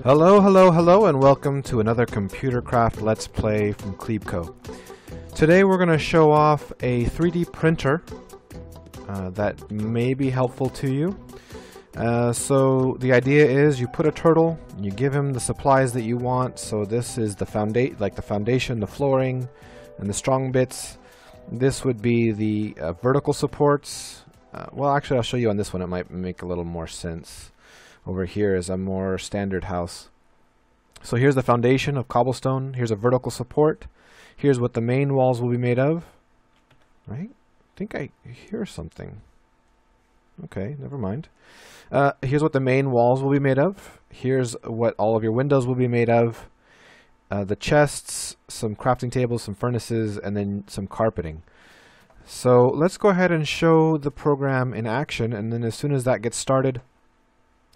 Hello, hello, hello, and welcome to another Computer Craft Let's Play from KleebCo. Today we're going to show off a 3D printer that may be helpful to you. So the idea is you put a turtle, you give him the supplies that you want. So this is the foundation, the flooring, and the strong bits. This would be the vertical supports. Well, actually, I'll show you on this one. It might make a little more sense. Over here is a more standard house. So here's the foundation of cobblestone. Here's a vertical support. Here's what the main walls will be made of. Right? I think I hear something. Okay, never mind. Here's what the main walls will be made of. Here's what all of your windows will be made of. The chests, some crafting tables, some furnaces, and then some carpeting. So let's go ahead and show the program in action, and then as soon as that gets started,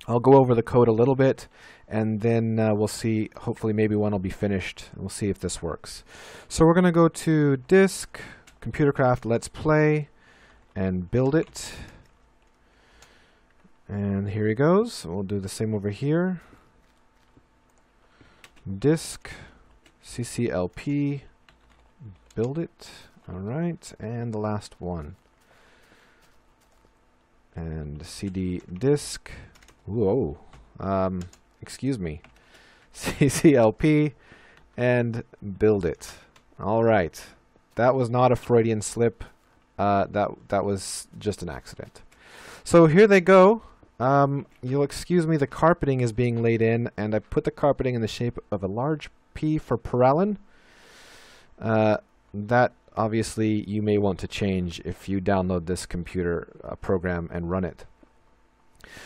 I'll go over the code a little bit, and then we'll see, hopefully maybe one will be finished, and we'll see if this works. So we're going to go to Disk, Computer Craft Let's Play, and build it. And here he goes. We'll do the same over here. Disk, CCLP, build it. Alright, and the last one. And CD disk. Whoa, excuse me, CCLP, and build it. All right, that was not a Freudian slip. That was just an accident. So here they go. You'll excuse me, the carpeting is being laid in, and I put the carpeting in the shape of a large P for Perallen. That obviously you may want to change if you download this computer program and run it.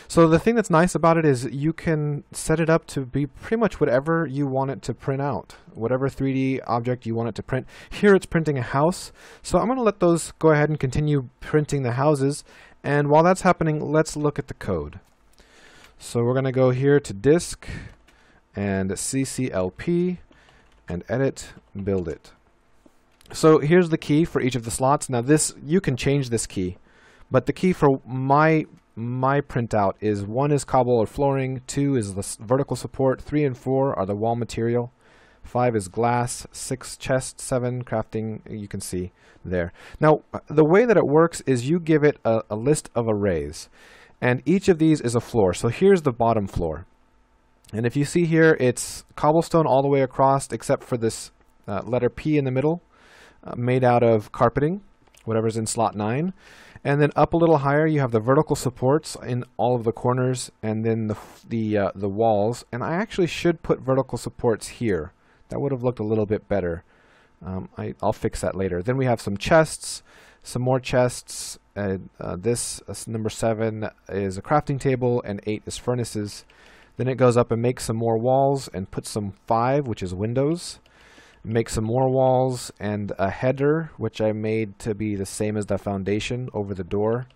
So the thing that's nice about it is you can set it up to be pretty much whatever you want it to print out, whatever 3D object you want it to print. Here it's printing a house, so I'm going to let those go ahead and continue printing the houses, and while that's happening, let's look at the code. So we're going to go here to Disk and CCLP and Edit, Build It. So here's the key for each of the slots. Now this, you can change this key, but the key for my printout is 1 is cobble or flooring, 2 is the vertical support, 3 and 4 are the wall material, 5 is glass, 6 chest, 7 crafting, you can see there. Now the way that it works is you give it a list of arrays, and each of these is a floor. So here's the bottom floor, and if you see here, it's cobblestone all the way across except for this letter P in the middle, made out of carpeting, whatever's in slot 9. And then up a little higher, you have the vertical supports in all of the corners, and then the walls. And I actually should put vertical supports here. That would have looked a little bit better. I'll fix that later. Then we have some chests, some more chests. This number 7 is a crafting table, and 8 is furnaces. Then it goes up and makes some more walls and puts some 5, which is windows. Make some more walls and a header, which I made to be the same as the foundation over the door.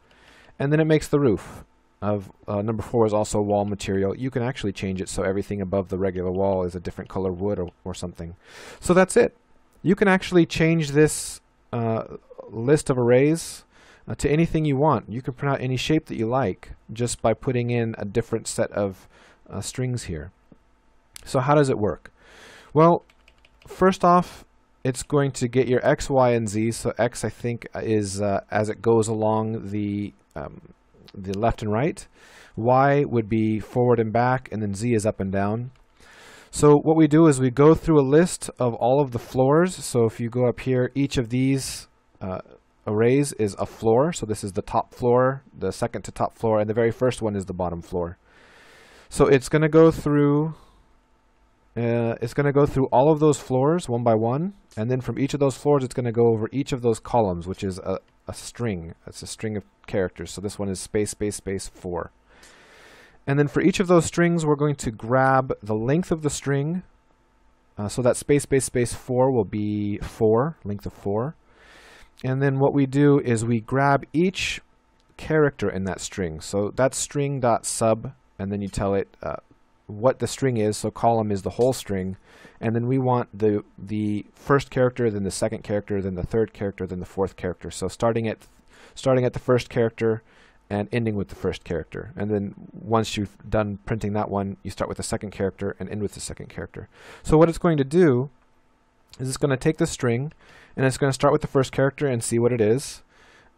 And then it makes the roof of number 4 is also wall material. You can actually change it so everything above the regular wall is a different color wood or something. So that's it. You can actually change this list of arrays to anything you want. You can print out any shape that you like just by putting in a different set of strings here. So how does it work? Well, first off, it's going to get your X, Y, and Z. So X, I think, is as it goes along the left and right. Y would be forward and back, and then Z is up and down. So what we do is we go through a list of all of the floors. So if you go up here, each of these arrays is a floor. So this is the top floor, the second to top floor, and the very first one is the bottom floor. So it's going to go through all of those floors one by one, and then from each of those floors it's going to go over each of those columns, which is a string. It's a string of characters. So this one is space, space, space 4. And then for each of those strings we're going to grab the length of the string. So that space, space, space 4 will be 4, length of 4. And then what we do is we grab each character in that string. So that's string.sub, and then you tell it what the string is. So column is the whole string, and then we want the first character, then the second character, then the third character, then the fourth character. So starting at the first character and ending with the first character. And then once you've done printing that one, you start with the second character and end with the second character. So what it's going to do is it's going to take the string and it's going to start with the first character and see what it is.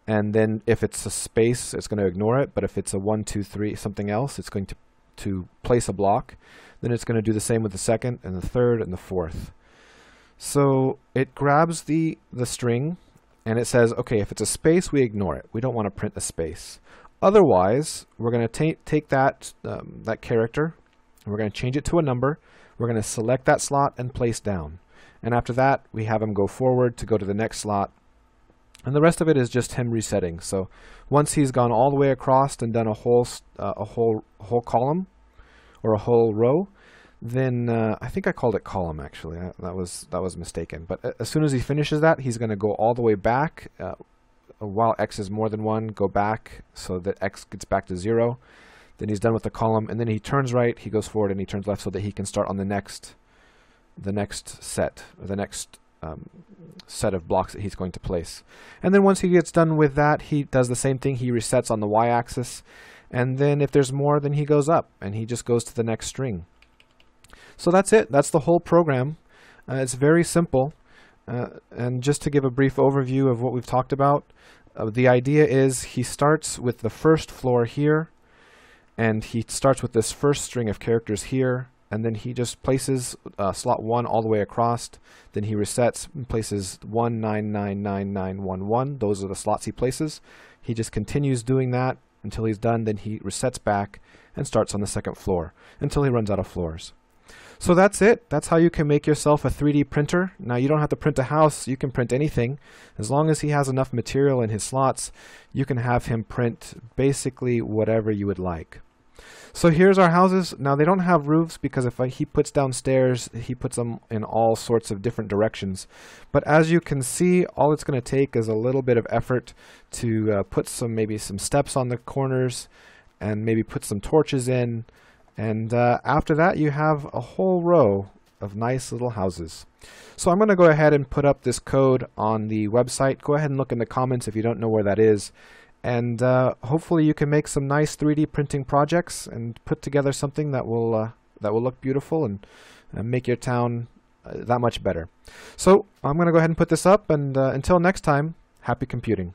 And then if it's a space, it's going to ignore it. But if it's a 1, 2, 3, something else, it's going to place a block. Then it's going to do the same with the second and the third and the fourth. So it grabs the string and it says, okay, if it's a space, we ignore it. We don't want to print a space. Otherwise, we're going to take that character and we're going to change it to a number. We're going to select that slot and place down. And after that, we have him go forward to go to the next slot. And the rest of it is just him resetting. So once he's gone all the way across and done a whole column or a whole row, then I think I called it column actually. That was mistaken. But as soon as he finishes that, he's going to go all the way back. While x is more than 1, go back so that x gets back to 0. Then he's done with the column, and then he turns right, he goes forward, and he turns left so that he can start on the next set, or the next set of blocks that he's going to place. And then once he gets done with that, he does the same thing. He resets on the y-axis, and then if there's more, then he goes up, and he just goes to the next string. So that's it. That's the whole program. It's very simple. And just to give a brief overview of what we've talked about, the idea is he starts with the first floor here, and he starts with this first string of characters here, and then he just places slot 1 all the way across. Then he resets and places 1, 9, 9, 9, 9, 1, 1. Those are the slots he places. He just continues doing that until he's done. Then he resets back and starts on the second floor until he runs out of floors. So that's it. That's how you can make yourself a 3D printer. Now you don't have to print a house. You can print anything. As long as he has enough material in his slots, you can have him print basically whatever you would like. So here's our houses. Now they don't have roofs because if he puts down stairs, he puts them in all sorts of different directions. But as you can see, all it's going to take is a little bit of effort to put maybe some steps on the corners and maybe put some torches in. And after that, you have a whole row of nice little houses. So I'm going to go ahead and put up this code on the website. Go ahead and look in the comments if you don't know where that is. And hopefully you can make some nice 3D printing projects and put together something that will look beautiful and make your town that much better. So I'm going to go ahead and put this up. And until next time, happy computing.